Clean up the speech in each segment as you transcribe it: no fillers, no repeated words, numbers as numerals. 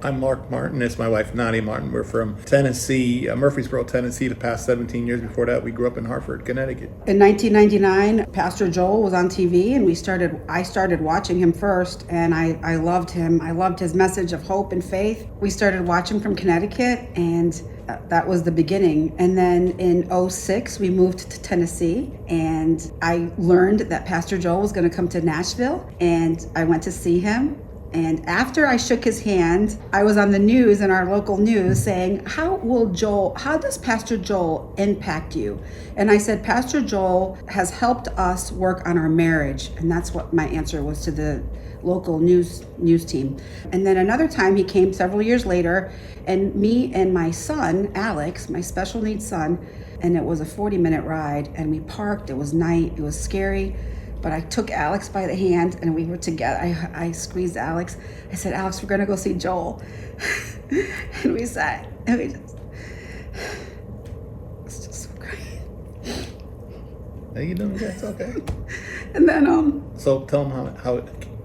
I'm Mark Martin. It's my wife, Nadia Martin. We're from Tennessee, Murfreesboro, Tennessee. The past 17 years before that, we grew up in Hartford, Connecticut. In 1999, Pastor Joel was on TV, and I started watching him first, and I loved him. I loved his message of hope and faith. We started watching from Connecticut, and that was the beginning. And then in '06, we moved to Tennessee, and I learned that Pastor Joel was going to come to Nashville, and I went to see him. And after I shook his hand, I was on the news, in our local news, saying, how does Pastor Joel impact you? And I said, Pastor Joel has helped us work on our marriage. And that's what my answer was to the local news team. And then another time he came several years later, and me and my son, Alex, my special needs son, and it was a 40-minute ride, and we parked. It was night. It was scary. But I took Alex by the hand, and we were together. I squeezed Alex. I said, Alex, we're going to go see Joel. And we sat, and we just, it's just so great. How you doing? That's okay. And then, So tell them how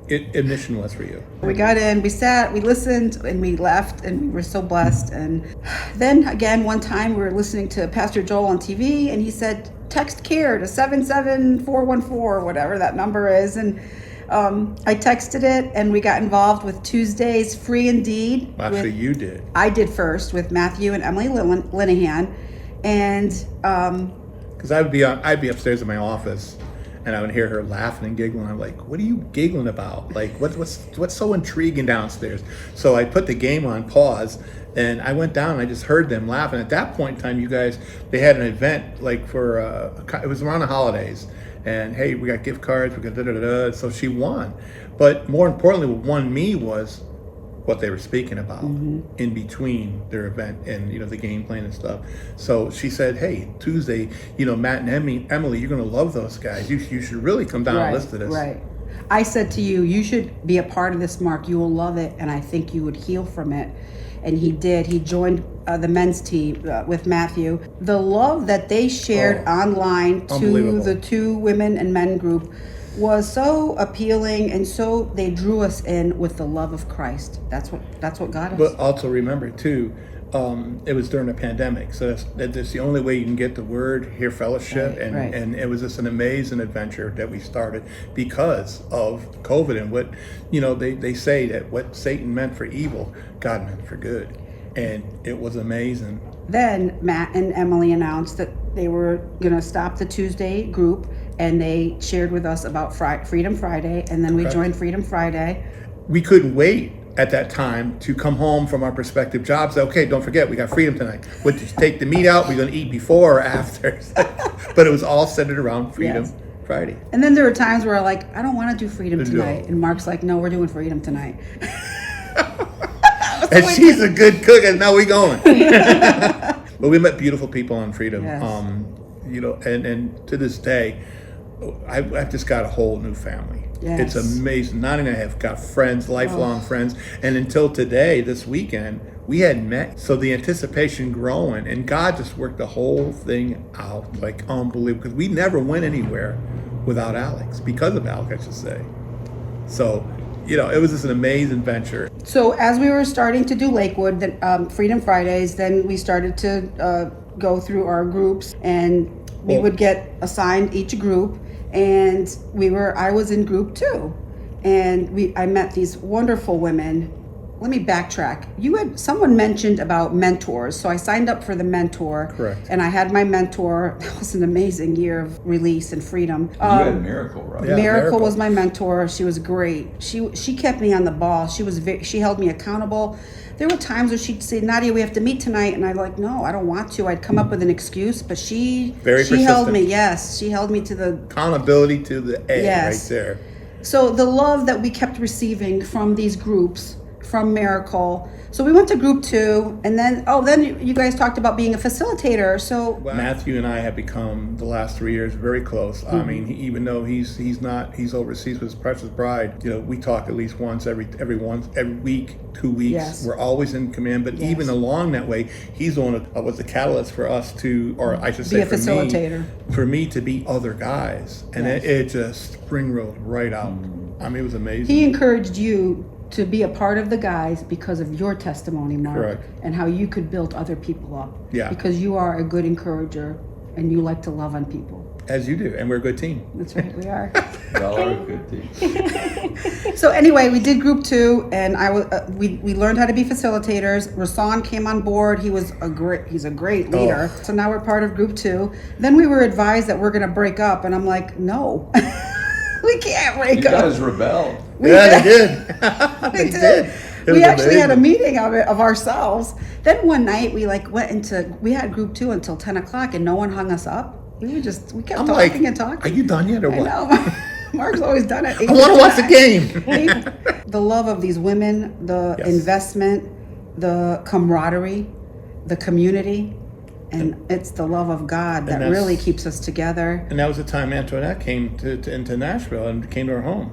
admission was for you. we got in, we sat, we listened, and we left, and we were so blessed. And then again, one time we were listening to Pastor Joel on TV, and he said, text CARE to 77414, whatever that number is. And I texted it, and we got involved with Tuesdays Free Indeed. Actually, you did. I did first with Matthew and Emily Linehan. And because I'd be upstairs in my office, and I would hear her laughing and giggling. I'm like, what are you giggling about? Like, what's so intriguing downstairs? So I put the game on pause, and I went down, and I just heard them laughing. At that point in time, you guys, they had an event, like for, it was around the holidays. And hey, we got gift cards, we got da-da-da-da. So she won. But more importantly, what won me was what they were speaking about in between their event and, the game plan and stuff. So she said, hey, Tuesday, Matt and Emily, you're going to love those guys. You should really come down and listen to this. Right. I said to you, you should be a part of this, Mark. You will love it, and I think you would heal from it. And he did. He joined the men's team with Matthew. The love that they shared online to the two women and men group was so appealing, and so they drew us in with the love of Christ. That's what got us. But also remember too, it was during a pandemic, so that's the only way you can get the word, hear fellowship, and it was just an amazing adventure that we started because of COVID and what they say that what Satan meant for evil, God meant for good, and it was amazing. Then Matt and Emily announced that they were going to stop the Tuesday group, and they shared with us about Freedom Friday, and then we joined Freedom Friday. We couldn't wait at that time to come home from our prospective jobs. Okay, don't forget, we got freedom tonight. Would you take the meat out? We're going to eat before or after. But it was all centered around Freedom Friday. And then there were times where I don't want to do Freedom tonight. And Mark's like, no, we're doing Freedom tonight. And she's a good cook, and now we going. But we met beautiful people on Freedom. Yes. And to this day, I've just got a whole new family. Yes. It's amazing. Nadia and I have got friends, lifelong friends. And until today, this weekend, we hadn't met. So the anticipation growing, and God just worked the whole thing out like unbelievable. Because we never went anywhere without Alex, because of Alex, I should say. So, it was just an amazing venture. So as we were starting to do Lakewood, Freedom Fridays, then we started to go through our groups, and we would get assigned each group. And I was in group 2, and I met these wonderful women. Let me backtrack. Someone mentioned about mentors, so I signed up for the mentor. Correct. And I had my mentor. That was an amazing year of release and freedom. You had Miracle, right? Yeah, Miracle was my mentor. She was great. She kept me on the ball. She held me accountable. There were times where she'd say, Nadia, we have to meet tonight. And I'd like, no, I don't want to. I'd come up with an excuse, but she held me. Yes, she held me to the accountability to the A right there. So the love that we kept receiving from these groups, from Miracle. So we went to group 2, and then you guys talked about being a facilitator. So Matthew and I have become the last 3 years very close. I mean, even though he's overseas with his precious bride, we talk at least once every week, 2 weeks. Yes. We're always in command, but even along that way, he's the one that was the catalyst for us to, or I should say, be a facilitator. For me to be other guys, and it just spring-rolled right out. I mean, it was amazing. He encouraged you to be a part of the guys because of your testimony, Mark. Correct. And how you could build other people up. Yeah. Because you are a good encourager and you like to love on people. As you do, and we're a good team. That's right, we are. Y'all are a good team. So anyway, we did group 2, and we learned how to be facilitators. Rasan came on board. He's a great leader. So now we're part of group 2. Then we were advised that we're going to break up, and I'm like, no, we can't break You up. guys rebelled. Yeah, they did. We They did. It We was actually had a amazing. meeting of ourselves. Then one night we we had group 2 until 10 o'clock, and no one hung us up. We kept I'm talking like, and talking. are you done yet or I what? know. Mark's always done it. I want to watch the game. The love of these women, the Yes. investment, the camaraderie, the community, and it's the love of God that that's- really keeps us together. And that was the time Antoinette came into Nashville and came to our home.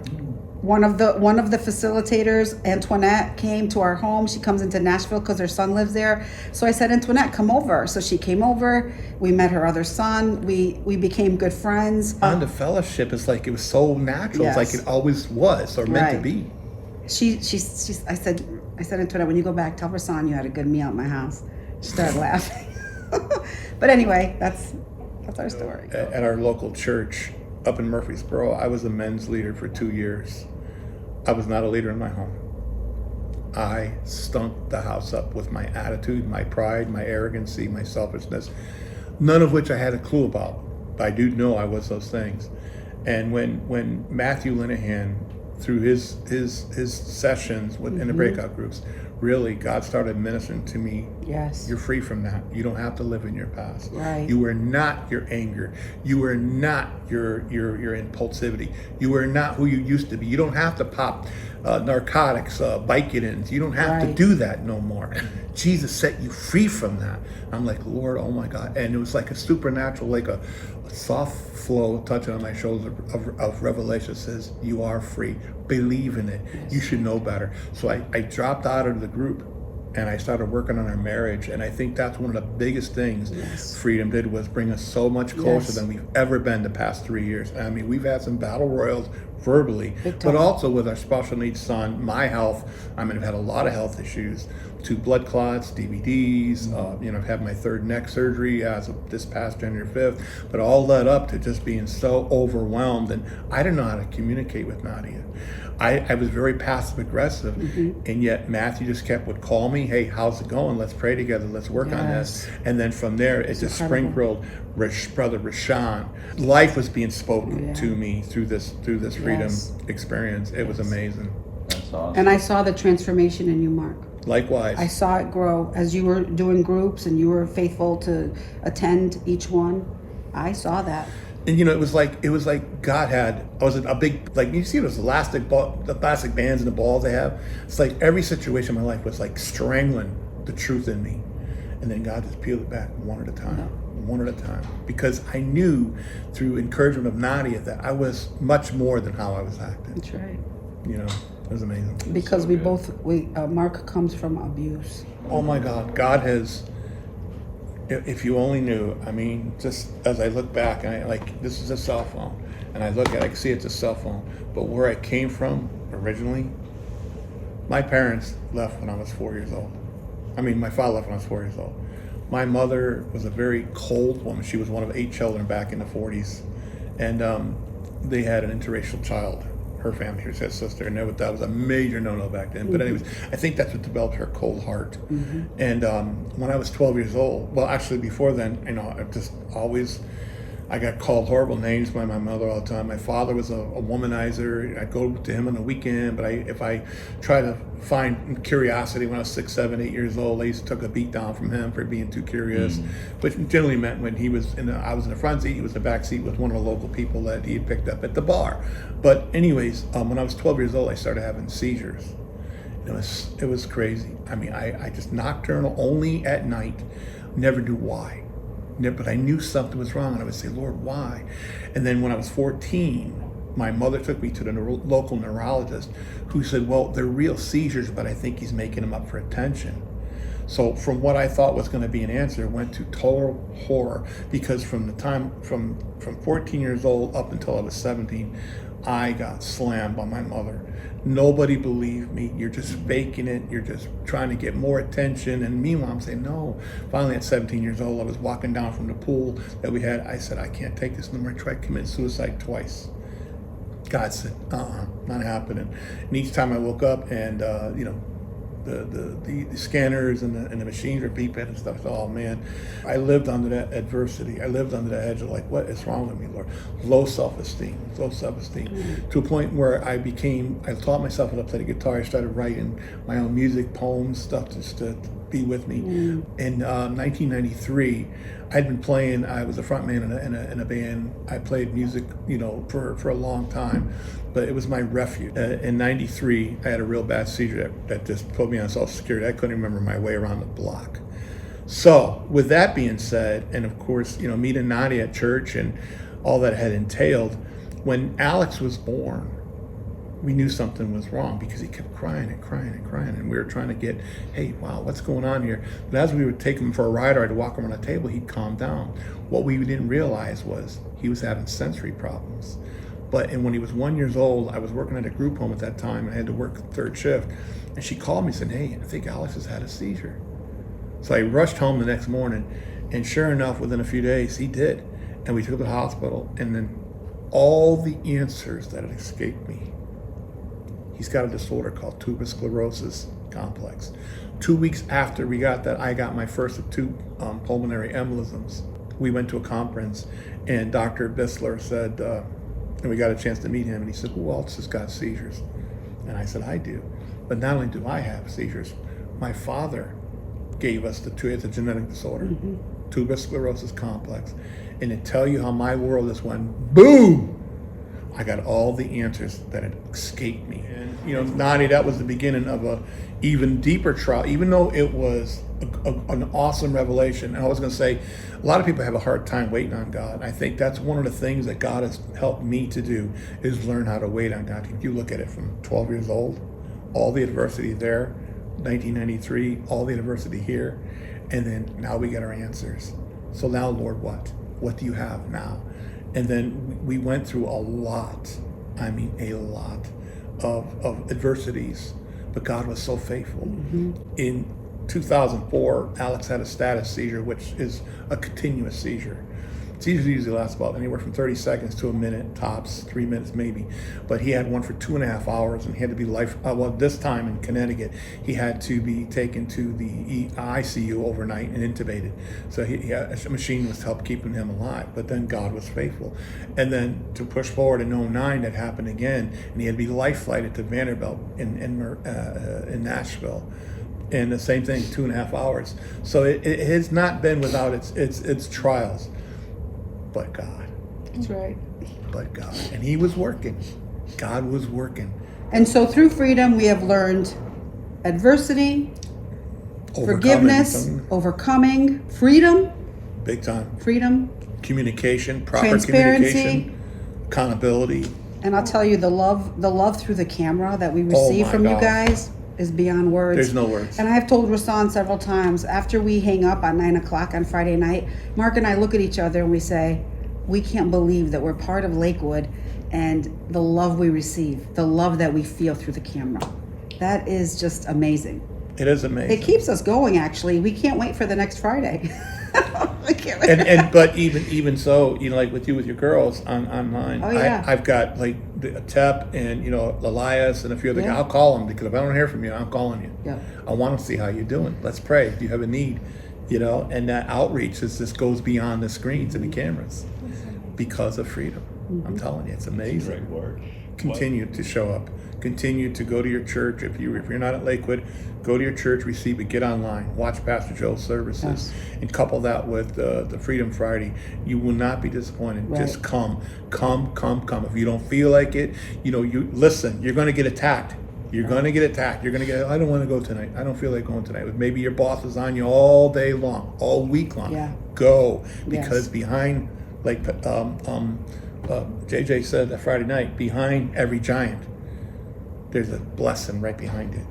One of the facilitators, Antoinette, came to our home. She comes into Nashville because her son lives there. So I said, Antoinette, come over. So she came over. We met her other son. We became good friends. On the fellowship, it's like it was so natural. Yes. It's like it always was or meant to Right. be. I said, Antoinette, when you go back, tell Rasan you had a good meal at my house. She started laughing. But anyway, that's our story. At our local church up in Murfreesboro, I was a men's leader for 2 years. I was not a leader in my home. I stunk the house up with my attitude, my pride, my arrogancy, my selfishness, none of which I had a clue about. But I do know I was those things. And when Matthew Linehan, through his sessions in the breakout groups, really God started ministering to me. Yes. You're free from that. You don't have to live in your past. Right. You are not your anger. You are not your impulsivity. You are not who you used to be. You don't have to pop narcotics, Vicodins. You don't have to Right. do that no more. Jesus set you free from that. I'm like, Lord, oh my God. And it was like a supernatural, like a soft flow touching on my shoulder of revelation says, you are free. Believe in it. Yes. You should know better. So I dropped out of the group and I started working on our marriage. And I think that's one of the biggest things Yes. Freedom did was bring us so much closer Yes. than we've ever been the past 3 years. I mean, we've had some battle royals verbally, Big time. but also with our special needs son, my health. I mean, I've had a lot of health issues, 2 blood clots, DVDs, I've had my 3rd neck surgery as of this past January 5th, but all led up to just being so overwhelmed. And I didn't know how to communicate with Nadia. I was very passive aggressive, and yet Matthew just would call me, hey, how's it going? Let's pray together. Let's work on this. And then from there, it just incredible. sprinkled. Brother Rashawn, life was being spoken to me through this freedom Yes. experience. It was amazing. That's awesome. And I saw the transformation in you, Mark. Likewise. I saw it grow as you were doing groups and you were faithful to attend each one. I saw that. And it was like God had. I was a big, like, you see those the plastic bands and the balls they have. It's like every situation in my life was like strangling the truth in me, and then God just peeled it back one at a time, because I knew through encouragement of Nadia that I was much more than how I was acting. That's right. It was amazing. Because so we good. both, Mark comes from abuse. Oh my God has. If you only knew, I mean, just as I look back, and this is a cell phone, and I look at it, I can see it's a cell phone, but where I came from originally, my parents left when I was 4 years old. I mean, my father left when I was 4 years old. My mother was a very cold woman. She was one of 8 children back in the 40s, and they had an interracial child. Her family, her sister, and that was a major no-no back then. But anyways, I think that's what developed her cold heart. And when I was 12 years old, well, actually before then, I just always, I got called horrible names by my mother all the time. My father was a womanizer. I'd go to him on the weekend, but if I try to find curiosity when I was 6, 7, 8 years old, I used to take a beat down from him for being too curious, which generally meant when I was in the front seat, he was in the back seat with one of the local people that he had picked up at the bar. But anyways, when I was 12 years old, I started having seizures. It was crazy. I mean, I just nocturnal, only at night, never knew why. But I knew something was wrong, and I would say, Lord, why? And then when I was 14, my mother took me to the local neurologist, who said, well, they're real seizures, but I think he's making them up for attention. So from what I thought was going to be an answer, went to total horror, because from the time from 14 years old up until I was 17, I got slammed by my mother. Nobody believed me. You're just faking it. You're just trying to get more attention. And meanwhile, I'm saying, no. Finally, at 17 years old, I was walking down from the pool that we had. I said, I can't take this no more. I tried to commit suicide twice. God said, not happening. And each time I woke up and, the scanners and the machines were beeping and stuff. Oh man, I lived under that adversity. I lived under that edge of like, what is wrong with me, Lord? Low self-esteem. To a point where I taught myself how to play the guitar. I started writing my own music, poems, stuff just to be with me. In 1993, I'd been playing. I was a front man in a band. I played music, for a long time, but it was my refuge. In '93, I had a real bad seizure that just put me on Social Security. I couldn't remember my way around the block. So, with that being said, and of course, meeting Nadia at church and all that had entailed, when Alex was born, we knew something was wrong because he kept crying and crying and crying, and we were trying to get, hey, wow, what's going on here? But as we would take him for a ride or I'd walk him on a table, he'd calm down. What we didn't realize was he was having sensory problems. And when he was 1 year old, I was working at a group home at that time, and I had to work third shift, and she called me and said, hey, I think Alex has had a seizure. So I rushed home the next morning, and sure enough, within a few days, he did. And we took him to the hospital, and then all the answers that had escaped me. He's got a disorder called tuberous sclerosis complex. 2 weeks after we got that, I got my first of two pulmonary embolisms. We went to a conference, and Dr. Bissler said, and we got a chance to meet him, and he said, who else has got seizures? And I said, I do. But not only do I have seizures, my father gave us it's a genetic disorder, tuberous sclerosis complex. And to tell you how my world just went boom, I got all the answers that had escaped me. And Nadia, that was the beginning of a even deeper trial, even though it was an awesome revelation. And I was going to say, a lot of people have a hard time waiting on God. I think that's one of the things that God has helped me to do is learn how to wait on God. If you look at it from 12 years old, all the adversity there, 1993, all the adversity here, and then now we get our answers. So now, Lord, what? What do you have now? And then we went through a lot of adversities, but God was so faithful. In 2004, Alex had a status seizure, which is a continuous seizure. Seizures usually last about anywhere from 30 seconds to a minute, tops 3 minutes maybe. But he had one for 2.5 hours, and he had to be this time in Connecticut, he had to be taken to the ICU overnight and intubated. So a machine was to help keeping him alive. But then God was faithful. And then to push forward in '09, that happened again, and he had to be life flighted to Vanderbilt in Nashville. And the same thing, 2.5 hours. So it has not been without its trials. But God. That's right. But God. And he was working. God was working. And so through freedom, we have learned adversity, forgiveness, overcoming, freedom. Big time. Freedom. Communication, proper Transparency. communication, accountability. And I'll tell you, the love through the camera that we receive from you guys is beyond words. There's no words. And I have told Rasan several times, after we hang up at 9 o'clock on Friday night, Mark and I look at each other and we say, we can't believe that we're part of Lakewood and the love we receive, the love that we feel through the camera. That is just amazing. It is amazing. It keeps us going, actually. We can't wait for the next Friday. But even so, like with you with your girls online, oh, yeah. I've got like Tep and Elias and a few other guys. I'll call them because if I don't hear from you, I'm calling you. Yeah. I want to see how you're doing. Let's pray. Do you have a need? And that outreach just goes beyond the screens and the cameras because of freedom. I'm telling you, it's amazing. Great work. Continue to show up. Continue to go to your church. If you're not at Lakewood, go to your church, receive it, get online, watch Pastor Joe's services, and couple that with the Freedom Friday. You will not be disappointed. Right. Just come. If you don't feel like it, you listen. You're going to get attacked. You're going to get attacked. You're going to get, I don't want to go tonight. I don't feel like going tonight. Maybe your boss is on you all day long, all week long. Yeah. Go. Because behind, like JJ said that Friday night, behind every giant, there's a blessing right behind it.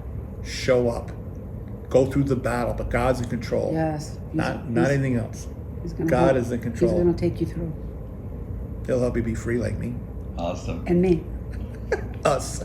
Show up. Go through the battle, but God's in control. Yes. Not anything else. God is in control. He's going to take you through. He'll help you be free like me. Awesome. And me. Us.